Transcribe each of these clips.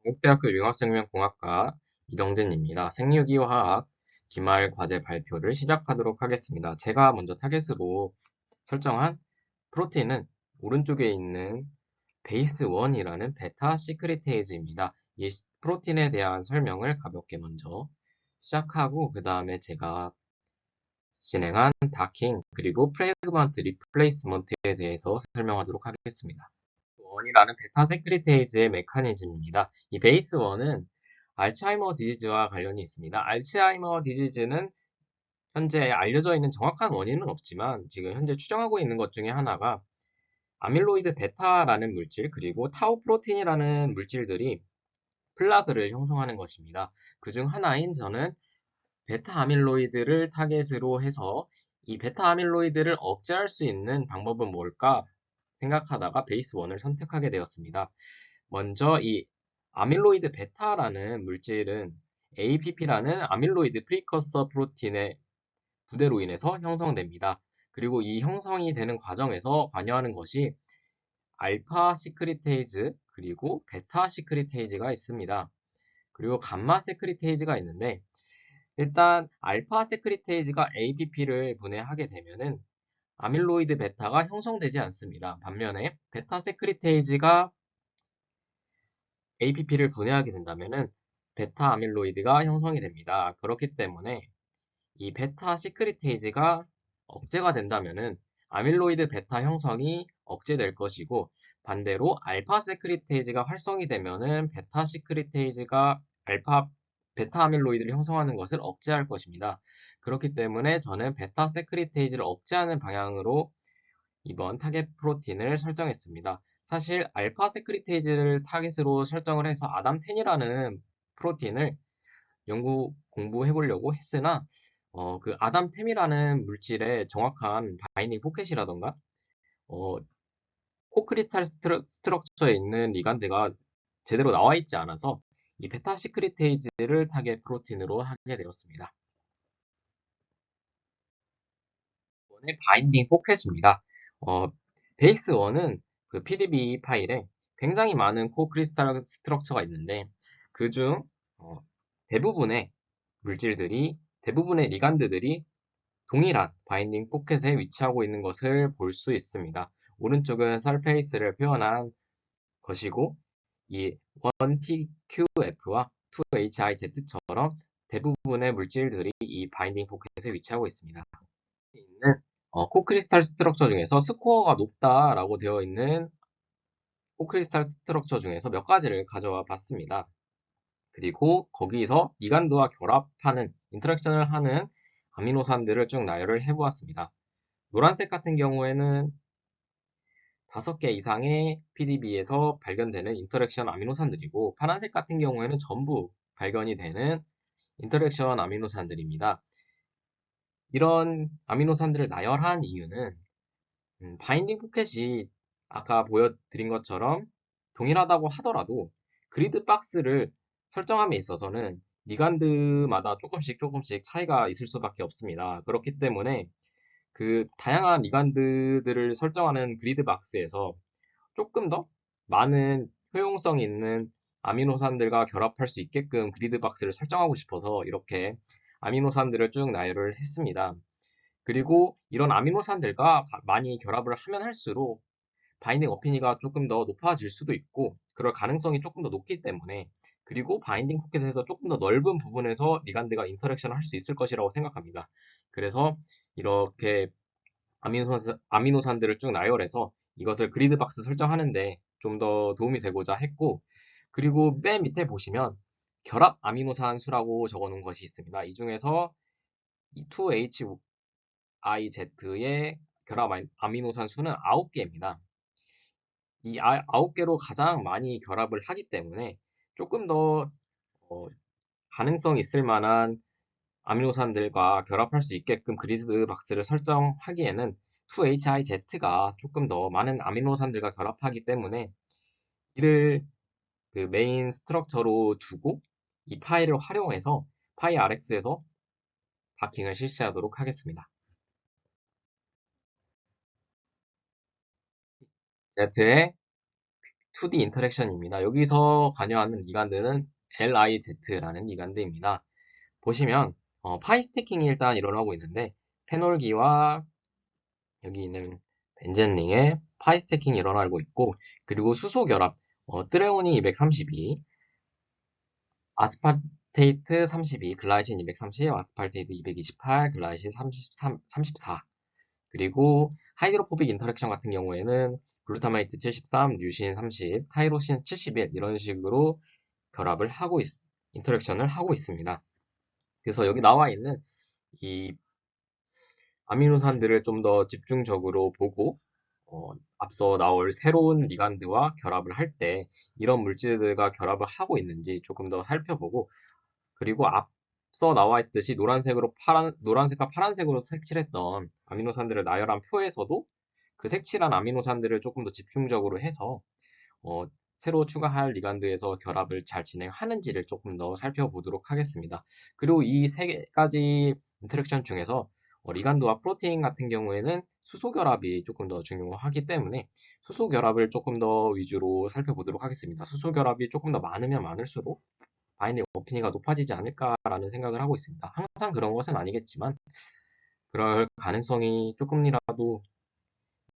동국대학교 융합생명공학과 이동진입니다. 생유기화학 기말 과제 발표를 시작하도록 하겠습니다. 제가 먼저 타겟으로 설정한 프로틴은 오른쪽에 있는 베이스 1이라는 베타 시크리테이즈입니다. 이 프로틴에 대한 설명을 가볍게 먼저 시작하고 그 다음에 제가 진행한 다킹 그리고 프래그먼트 리플레이스먼트에 대해서 설명하도록 하겠습니다. 1이라는 베타 세크리테이즈의 메커니즘입니다. 이 베이스 1은 알츠하이머 디지즈와 관련이 있습니다. 알츠하이머 디지즈는 현재 알려져 있는 정확한 원인은 없지만 지금 현재 추정하고 있는 것 중에 하나가 아밀로이드 베타라는 물질 그리고 타우 프로틴이라는 물질들이 플라그를 형성하는 것입니다. 그중 하나인 저는 베타 아밀로이드를 타겟으로 해서 이 베타 아밀로이드를 억제할 수 있는 방법은 뭘까 생각하다가 베이스 1을 선택하게 되었습니다. 먼저 이 아밀로이드 베타라는 물질은 APP라는 아밀로이드 프리커서 프로틴의 부대로 인해서 형성됩니다. 그리고 이 형성이 되는 과정에서 관여하는 것이 알파 시크리테이즈 그리고 베타 시크리테이즈가 있습니다. 그리고 감마 시크리테이즈가 있는데 일단 알파 세크리테이즈가 APP를 분해하게 되면은 아밀로이드 베타가 형성되지 않습니다. 반면에 베타 세크리테이즈가 APP를 분해하게 된다면은 베타 아밀로이드가 형성이 됩니다. 그렇기 때문에 이 베타 시크리테이즈가 억제가 된다면은 아밀로이드 베타 형성이 억제될 것이고 반대로 알파 세크리테이즈가 활성이 되면은 베타 시크리테이즈가 베타 아밀로이드를 형성하는 것을 억제할 것입니다. 그렇기 때문에 저는 베타 세크리테이즈를 억제하는 방향으로 이번 타겟 프로틴을 설정했습니다. 사실 알파 세크리테이즈를 타겟으로 설정을 해서 아담텐이라는 프로틴을 공부해 보려고 했으나 그 아담템이라는 물질의 정확한 바이닝 포켓이라던가 어, 코크리스탈 스트럭처에 있는 리간드가 제대로 나와 있지 않아서 이 베타 시크리테이즈를 타겟 프로틴으로 하게 되었습니다. 이번에 바인딩 포켓입니다. 베이스 1은 그 PDB 파일에 굉장히 많은 코크리스탈 스트럭처가 있는데 그중 대부분의 대부분의 리간드들이 동일한 바인딩 포켓에 위치하고 있는 것을 볼 수 있습니다. 오른쪽은 설페이스를 표현한 것이고 이 1TQF와 2HIZ처럼 대부분의 물질들이 이 바인딩 포켓에 위치하고 있습니다. 있는 코크리스탈 스트럭처 중에서 스코어가 높다라고 되어 있는 코크리스탈 스트럭처 중에서 몇 가지를 가져와 봤습니다. 그리고 거기서 리간드와 결합하는 인터랙션을 하는 아미노산들을 쭉 나열을 해보았습니다. 노란색 같은 경우에는 5개 이상의 PDB에서 발견되는 인터랙션 아미노산들이고 파란색 같은 경우에는 전부 발견이 되는 인터랙션 아미노산들입니다. 이런 아미노산들을 나열한 이유는 바인딩 포켓이 아까 보여드린 것처럼 동일하다고 하더라도 그리드 박스를 설정함에 있어서는 리간드마다 조금씩 차이가 있을 수밖에 없습니다. 그렇기 때문에 그 다양한 리간드들을 설정하는 그리드 박스에서 조금 더 많은 효용성 있는 아미노산들과 결합할 수 있게끔 그리드 박스를 설정하고 싶어서 이렇게 아미노산들을 쭉 나열을 했습니다. 그리고 이런 아미노산들과 많이 결합을 하면 할수록 바인딩 어피니가 조금 더 높아질 수도 있고 그럴 가능성이 조금 더 높기 때문에 그리고 바인딩 포켓에서 조금 더 넓은 부분에서 리간드가 인터랙션을 할 수 있을 것이라고 생각합니다. 그래서 이렇게 아미노산들을 쭉 나열해서 이것을 그리드 박스 설정하는데 좀 더 도움이 되고자 했고 그리고 맨 밑에 보시면 결합 아미노산 수라고 적어 놓은 것이 있습니다. 이 중에서 2HIZ의 결합 아미노산 수는 9개입니다. 이 9개로 가장 많이 결합을 하기 때문에 조금 더 어, 가능성 있을 만한 아미노산들과 결합할 수 있게끔 그리드 박스를 설정하기에는 2HIZ가 조금 더 많은 아미노산들과 결합하기 때문에 이를 그 메인 스트럭처로 두고 이 파일을 활용해서 파이 RX에서 바킹을 실시하도록 하겠습니다. Z의 2D 인터랙션입니다. 여기서 관여하는 리간드는 LIZ라는 리간드입니다. 보시면 파이 스태킹이 일단 일어나고 있는데 페놀기와 여기 있는 벤젠링의 파이 스태킹이 일어나고 있고 그리고 수소 결합 트레오니 232, 아스파르테이트 32, 글라이신 230, 아스파르테이트 228, 글라이신 34 그리고 하이드로포빅 인터랙션 같은 경우에는 글루타마이트 73, 류신 30, 타이로신 71 이런 식으로 결합을 하고 인터랙션을 하고 있습니다. 그래서 여기 나와 있는 이 아미노산들을 좀 더 집중적으로 보고 앞서 나올 새로운 리간드와 결합을 할 때 이런 물질들과 결합을 하고 있는지 조금 더 살펴보고 그리고 앞서 나와 있듯이 노란색과 파란색으로 색칠했던 아미노산들을 나열한 표에서도 그 색칠한 아미노산들을 조금 더 집중적으로 해서 어, 새로 추가할 리간드에서 결합을 잘 진행하는지를 조금 더 살펴보도록 하겠습니다. 그리고 이 세 가지 인터랙션 중에서 리간드와 프로테인 같은 경우에는 수소 결합이 조금 더 중요하기 때문에 수소 결합을 조금 더 위주로 살펴보도록 하겠습니다. 수소 결합이 조금 더 많으면 많을수록 바인딩 어피니가 높아지지 않을까라는 생각을 하고 있습니다. 항상 그런 것은 아니겠지만 그럴 가능성이 조금이라도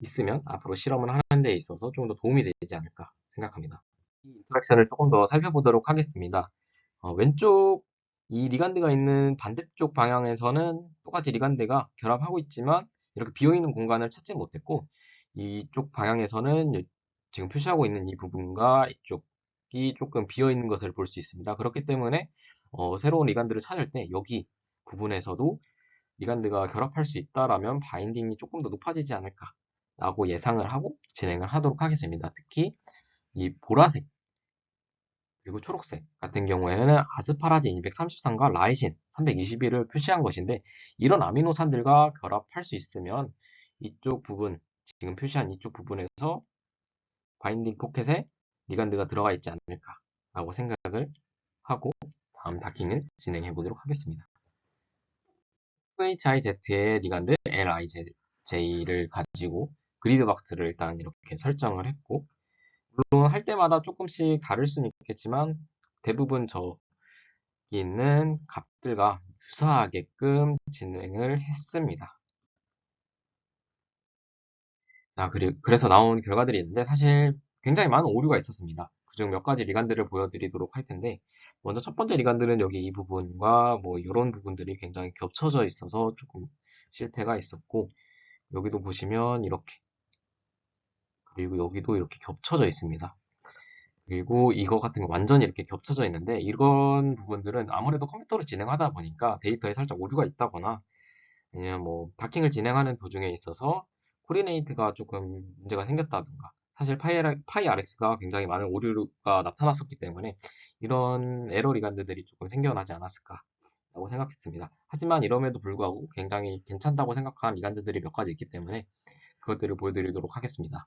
있으면 앞으로 실험을 하는 데 있어서 좀 더 도움이 되지 않을까 생각합니다. 이 인터랙션을 조금 더 살펴보도록 하겠습니다. 왼쪽 이 리간드가 있는 반대쪽 방향에서는 똑같이 리간드가 결합하고 있지만 이렇게 비어있는 공간을 찾지 못했고 이쪽 방향에서는 지금 표시하고 있는 이 부분과 이쪽이 조금 비어있는 것을 볼 수 있습니다. 그렇기 때문에 새로운 리간드를 찾을 때 여기 부분에서도 리간드가 결합할 수 있다라면 바인딩이 조금 더 높아지지 않을까라고 예상을 하고 진행을 하도록 하겠습니다. 특히 이 보라색 그리고 초록색 같은 경우에는 아스파라진 233과 라이신 321을 표시한 것인데 이런 아미노산들과 결합할 수 있으면 이쪽 부분, 지금 표시한 이쪽 부분에서 바인딩 포켓에 리간드가 들어가 있지 않을까라고 생각을 하고 다음 다킹을 진행해 보도록 하겠습니다. QHIZ의 리간드 LIJ를 가지고 그리드 박스를 일단 이렇게 설정을 했고 물론 할 때마다 조금씩 다를 수는 있겠지만 대부분 저기 있는 값들과 유사하게끔 진행을 했습니다. 자, 그래서 나온 결과들이 있는데 사실 굉장히 많은 오류가 있었습니다. 그중 몇 가지 리간들을 보여드리도록 할 텐데 먼저 첫 번째 리간들은 여기 이 부분과 뭐 이런 부분들이 굉장히 겹쳐져 있어서 조금 실패가 있었고 여기도 보시면 이렇게 그리고 여기도 이렇게 겹쳐져 있습니다. 그리고 이거 같은 거 완전히 이렇게 겹쳐져 있는데 이런 부분들은 아무래도 컴퓨터로 진행하다 보니까 데이터에 살짝 오류가 있다거나 아니면 뭐 다킹을 진행하는 도중에 있어서 코디네이트가 조금 문제가 생겼다든가 사실 파이 RX가 굉장히 많은 오류가 나타났었기 때문에 이런 에러 리간드들이 조금 생겨나지 않았을까라고 생각했습니다. 하지만 이럼에도 불구하고 굉장히 괜찮다고 생각한 리간드들이 몇 가지 있기 때문에 그것들을 보여드리도록 하겠습니다.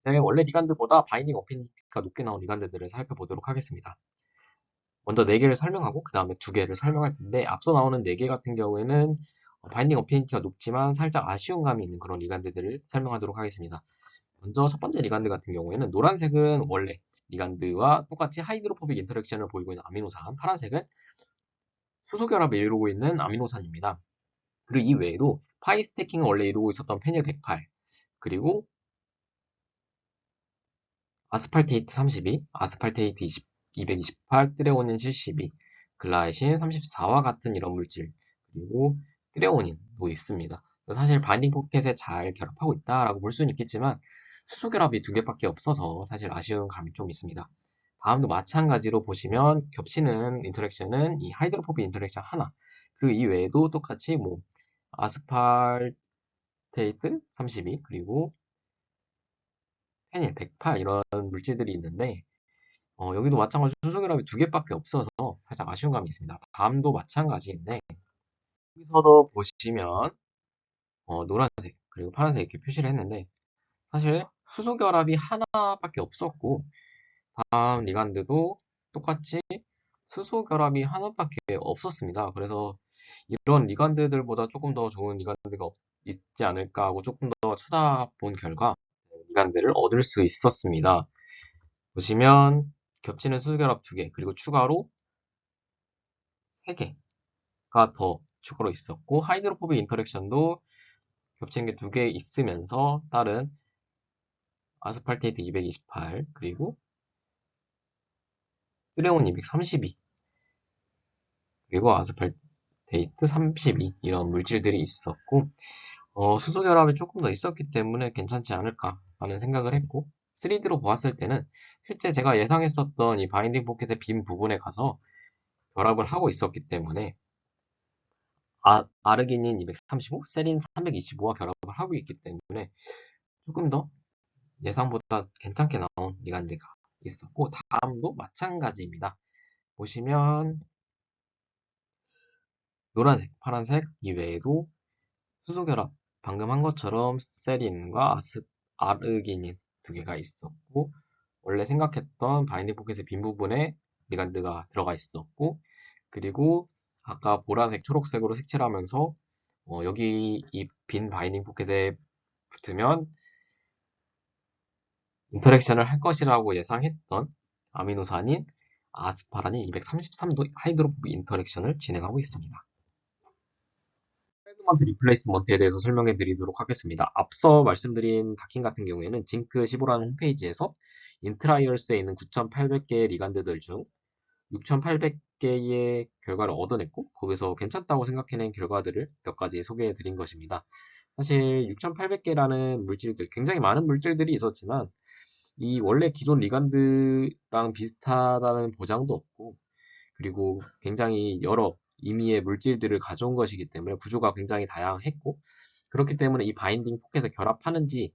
이제 원래 리간드보다 바이닝 어피니티가 높게 나온 리간드들을 살펴보도록 하겠습니다. 먼저 4개를 설명하고 그 다음에 2개를 설명할 텐데 앞서 나오는 4개 같은 경우에는 바인딩 어피니티가 높지만 살짝 아쉬운 감이 있는 그런 리간드들을 설명하도록 하겠습니다. 먼저 첫 번째 리간드 같은 경우에는 노란색은 원래 리간드와 똑같이 하이드로포빅 인터랙션을 보이고 있는 아미노산, 파란색은 수소 결합을 이루고 있는 아미노산입니다. 그리고 이 외에도 파이 스태킹을 원래 이루고 있었던 페닐 108, 그리고 아스팔테이트 32, 아스팔테이트 228, 트레오닌 72, 글라이신 34와 같은 이런 물질, 그리고 트레오닌도 있습니다. 사실 바인딩 포켓에 잘 결합하고 있다라고 볼 수는 있겠지만 수소 결합이 2개밖에 없어서 사실 아쉬운 감이 좀 있습니다. 다음도 마찬가지로 보시면 겹치는 인터랙션은 이 하이드로포빅 인터랙션 하나, 그리고 이 외에도 똑같이 뭐 아스팔테이트 32, 그리고 페닐 108 이런 물질들이 있는데 여기도 마찬가지로 수소결합이 2개밖에 없어서 살짝 아쉬운 감이 있습니다. 다음도 마찬가지인데 여기서도 보시면 노란색 그리고 파란색 이렇게 표시를 했는데 사실 수소결합이 하나밖에 없었고 다음 리간드도 똑같이 수소결합이 하나밖에 없었습니다. 그래서 이런 리간드들보다 조금 더 좋은 리간드가 있지 않을까 하고 조금 더 찾아본 결과 리간드를 얻을 수 있었습니다. 보시면 겹치는 수결합 2개, 그리고 추가로 3개가 더 추가로 있었고, 하이드로포빅 인터랙션도 겹치는 게 2개 있으면서 다른 아스팔테이트 228, 그리고 트레온 232, 그리고 아스팔테이트 32 이런 물질들이 있었고 수소 결합이 조금 더 있었기 때문에 괜찮지 않을까 하는 생각을 했고 3D로 보았을 때는 실제 제가 예상했었던 이 바인딩 포켓의 빈 부분에 가서 결합을 하고 있었기 때문에 아르기닌 235, 세린 325와 결합을 하고 있기 때문에 조금 더 예상보다 괜찮게 나온 리간드가 있었고 다음도 마찬가지입니다. 보시면 노란색, 파란색 이외에도 수소결합 방금 한 것처럼 세린과 아르기닌 2개가 있었고 원래 생각했던 바인딩 포켓의 빈 부분에 리간드가 들어가 있었고 그리고 아까 보라색, 초록색으로 색칠을 하면서 여기 이 빈 바인딩 포켓에 붙으면 인터랙션을 할 것이라고 예상했던 아미노산인 아스파라닌 233도 하이드로포비 인터랙션을 진행하고 있습니다. 프래그먼트 리플레이스먼트에 대해서 설명해 드리도록 하겠습니다. 앞서 말씀드린 다킨 같은 경우에는 징크15라는 홈페이지에서 인트라이얼스에 있는 9,800개의 리간드들 중 6,800개의 결과를 얻어냈고 거기서 괜찮다고 생각해낸 결과들을 몇 가지 소개해 드린 것입니다. 사실 6,800개라는 물질들, 굉장히 많은 물질들이 있었지만 이 원래 기존 리간드랑 비슷하다는 보장도 없고 그리고 굉장히 여러 의미의 물질들을 가져온 것이기 때문에 구조가 굉장히 다양했고 그렇기 때문에 이 바인딩 포켓에 결합하는지조차도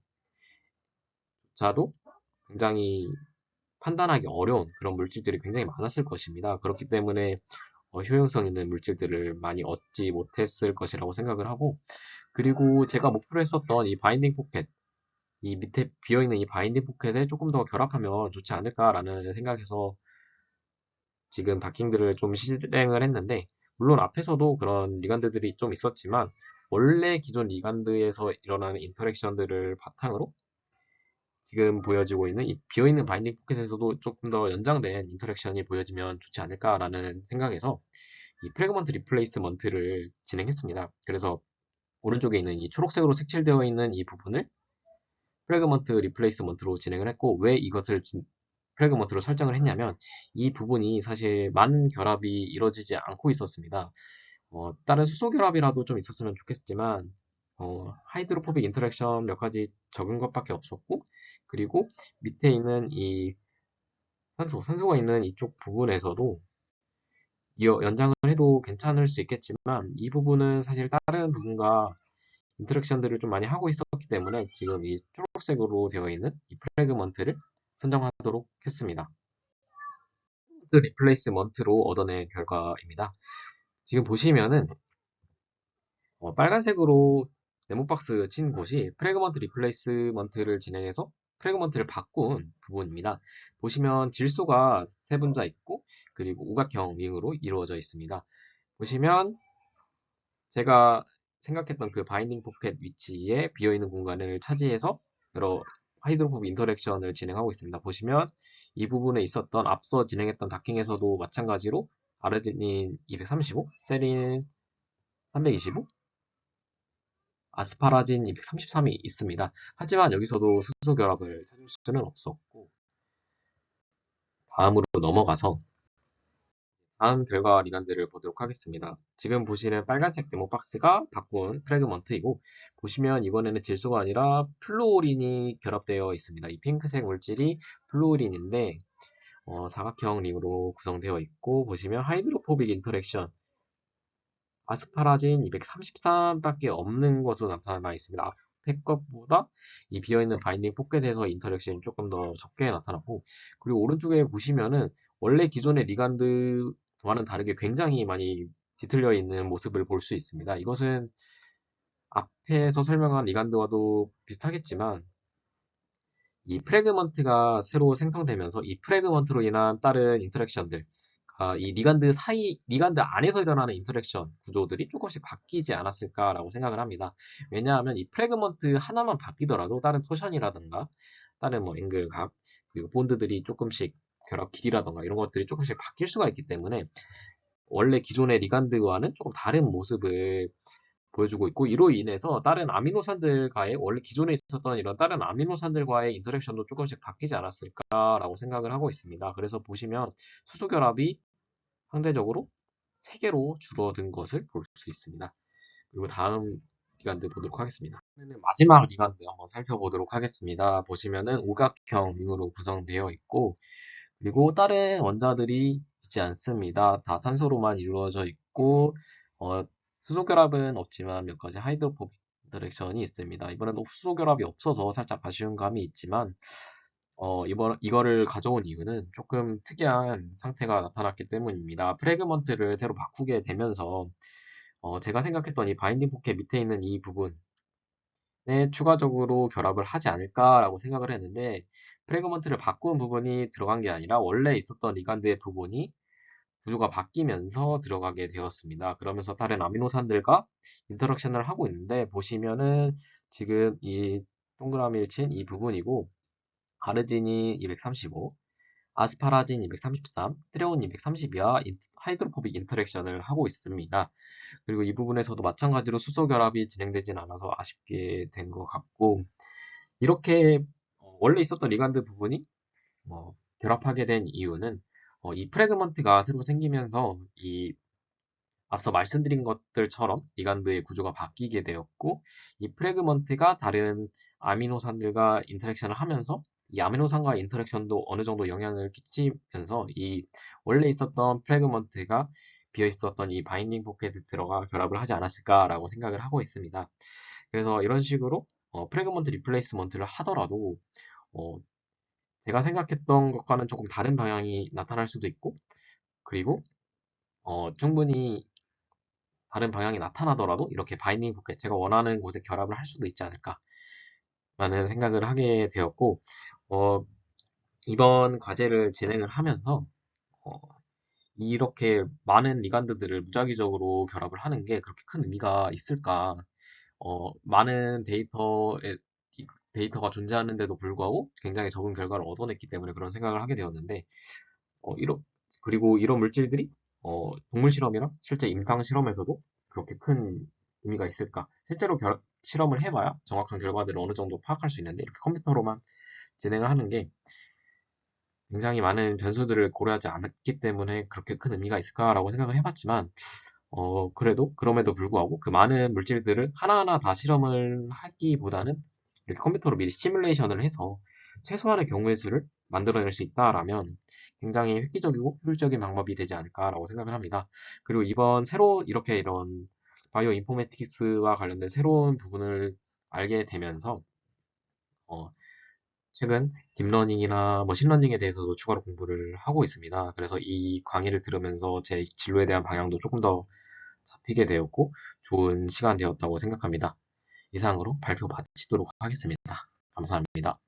굉장히 판단하기 어려운 그런 물질들이 굉장히 많았을 것입니다. 그렇기 때문에 효용성 있는 물질들을 많이 얻지 못했을 것이라고 생각을 하고 그리고 제가 목표로 했었던 이 바인딩 포켓 이 밑에 비어있는 이 바인딩 포켓에 조금 더 결합하면 좋지 않을까라는 생각에서 지금 다킹들을 좀 실행을 했는데 물론 앞에서도 그런 리간드들이 좀 있었지만 원래 기존 리간드에서 일어나는 인터랙션들을 바탕으로 지금 보여지고 있는 이 비어있는 바인딩 포켓에서도 조금 더 연장된 인터랙션이 보여지면 좋지 않을까라는 생각에서 이 프래그먼트 리플레이스먼트를 진행했습니다. 그래서 오른쪽에 있는 이 초록색으로 색칠되어 있는 이 부분을 프래그먼트 리플레이스먼트로 진행을 했고 왜 이것을 프래그먼트로 설정을 했냐면 이 부분이 사실 많은 결합이 이루어지지 않고 있었습니다. 다른 수소 결합이라도 좀 있었으면 좋겠지만 하이드로포빅 인터랙션 몇 가지 적은 것밖에 없었고 그리고 밑에 있는 이 산소가 있는 이쪽 부분에서도 연장을 해도 괜찮을 수 있겠지만 이 부분은 사실 다른 부분과 인터랙션들을 좀 많이 하고 있었기 때문에 지금 이 초록색으로 되어 있는 이 프래그먼트를 선정하도록 했습니다. 리플레이스먼트로 얻어낸 결과입니다. 지금 보시면은 빨간색으로 네모박스 친 곳이 프래그먼트 리플레이스먼트를 진행해서 프래그먼트를 바꾼 부분입니다. 보시면 질소가 세 분자 있고 그리고 우각형 링으로 이루어져 있습니다. 보시면 제가 생각했던 그 바인딩 포켓 위치에 비어있는 공간을 차지해서 여러 하이드로포브 인터랙션을 진행하고 있습니다. 보시면 이 부분에 있었던 앞서 진행했던 다킹에서도 마찬가지로 아르지닌 235, 세린 325, 아스파라진 233이 있습니다. 하지만 여기서도 수소 결합을 찾을 수는 없었고 다음으로 넘어가서 다음 결과 리간드를 보도록 하겠습니다. 지금 보시는 빨간색 네모 박스가 바꾼 프래그먼트이고 보시면 이번에는 질소가 아니라 플루오린이 결합되어 있습니다. 이 핑크색 물질이 플루오린인데 사각형 링으로 구성되어 있고 보시면 하이드로포빅 인터랙션 아스파라진 233밖에 없는 것으로 나타나 있습니다. 앞에 것보다 이 비어있는 바인딩 포켓에서 인터랙션이 조금 더 적게 나타나고 그리고 오른쪽에 보시면은 원래 기존의 리간드와는 다르게 굉장히 많이 뒤틀려 있는 모습을 볼 수 있습니다. 이것은 앞에서 설명한 리간드와도 비슷하겠지만 이 프래그먼트가 새로 생성되면서 이 프래그먼트로 인한 다른 인터랙션들 이 리간드 안에서 일어나는 인터랙션 구조들이 조금씩 바뀌지 않았을까라고 생각을 합니다. 왜냐하면 이 프래그먼트 하나만 바뀌더라도 다른 토션이라든가 다른 뭐 앵글 각, 그리고 본드들이 조금씩 결합 길이라던가 이런 것들이 조금씩 바뀔 수가 있기 때문에 원래 기존의 리간드와는 조금 다른 모습을 보여주고 있고, 이로 인해서 다른 아미노산들과의 원래 기존에 있었던 이런 다른 아미노산들과의 인터랙션도 조금씩 바뀌지 않았을까라고 생각을 하고 있습니다. 그래서 보시면 수소 결합이 상대적으로 3개로 줄어든 것을 볼 수 있습니다. 그리고 다음 리간드 보도록 하겠습니다. 마지막 리간드 한번 살펴보도록 하겠습니다. 보시면은 오각형 링으로 구성되어 있고, 그리고 다른 원자들이 있지 않습니다. 다 탄소로만 이루어져 있고, 어, 수소 결합은 없지만 몇 가지 하이드로포빅 인터랙션이 있습니다. 이번에도 수소 결합이 없어서 살짝 아쉬운 감이 있지만, 이거를 가져온 이유는 조금 특이한 상태가 나타났기 때문입니다. 프래그먼트를 새로 바꾸게 되면서, 제가 생각했던 이 바인딩 포켓 밑에 있는 이 부분에 추가적으로 결합을 하지 않을까라고 생각을 했는데, 프래그먼트를 바꾼 부분이 들어간 게 아니라 원래 있었던 리간드의 부분이 구조가 바뀌면서 들어가게 되었습니다. 그러면서 다른 아미노산들과 인터랙션을 하고 있는데, 보시면은 지금 이 동그라미를 친 이 부분이고, 아르진이 235, 아스파라진 233, 트레온 232와 하이드로포빅 인터랙션을 하고 있습니다. 그리고 이 부분에서도 마찬가지로 수소 결합이 진행되진 않아서 아쉽게 된 것 같고, 이렇게 원래 있었던 리간드 부분이 결합하게 된 이유는 이 프래그먼트가 새로 생기면서 이 앞서 말씀드린 것들처럼 리간드의 구조가 바뀌게 되었고, 이 프래그먼트가 다른 아미노산들과 인터랙션을 하면서 이 아미노산과 인터랙션도 어느 정도 영향을 끼치면서 이 원래 있었던 프래그먼트가 비어 있었던 이 바인딩 포켓에 들어가 결합을 하지 않았을까라고 생각을 하고 있습니다. 그래서 이런 식으로 프래그먼트 리플레이스먼트를 하더라도 어, 제가 생각했던 것과는 조금 다른 방향이 나타날 수도 있고, 그리고 충분히 다른 방향이 나타나더라도 이렇게 바인딩 포켓, 제가 원하는 곳에 결합을 할 수도 있지 않을까라는 생각을 하게 되었고, 어, 이번 과제를 진행을 하면서 어, 이렇게 많은 리간드들을 무작위적으로 결합을 하는 게 그렇게 큰 의미가 있을까? 많은 데이터가 존재하는데도 불구하고 굉장히 적은 결과를 얻어냈기 때문에 그런 생각을 하게 되었는데, 어, 이런, 그리고 이런 물질들이 동물 실험이나 실제 임상 실험에서도 그렇게 큰 의미가 있을까? 실제로 실험을 해봐야 정확한 결과들을 어느 정도 파악할 수 있는데 이렇게 컴퓨터로만 진행을 하는 게 굉장히 많은 변수들을 고려하지 않았기 때문에 그렇게 큰 의미가 있을까라고 생각을 해봤지만, 그래도 그럼에도 불구하고 그 많은 물질들을 하나하나 다 실험을 하기보다는 이렇게 컴퓨터로 미리 시뮬레이션을 해서 최소한의 경우의 수를 만들어낼 수 있다라면 굉장히 획기적이고 효율적인 방법이 되지 않을까라고 생각을 합니다. 그리고 이번 새로 이렇게 이런 바이오 인포메틱스와 관련된 새로운 부분을 알게 되면서 어, 최근 딥러닝이나 머신러닝에 대해서도 추가로 공부를 하고 있습니다. 그래서 이 강의를 들으면서 제 진로에 대한 방향도 조금 더 잡히게 되었고 좋은 시간 되었다고 생각합니다. 이상으로 발표 마치도록 하겠습니다. 감사합니다.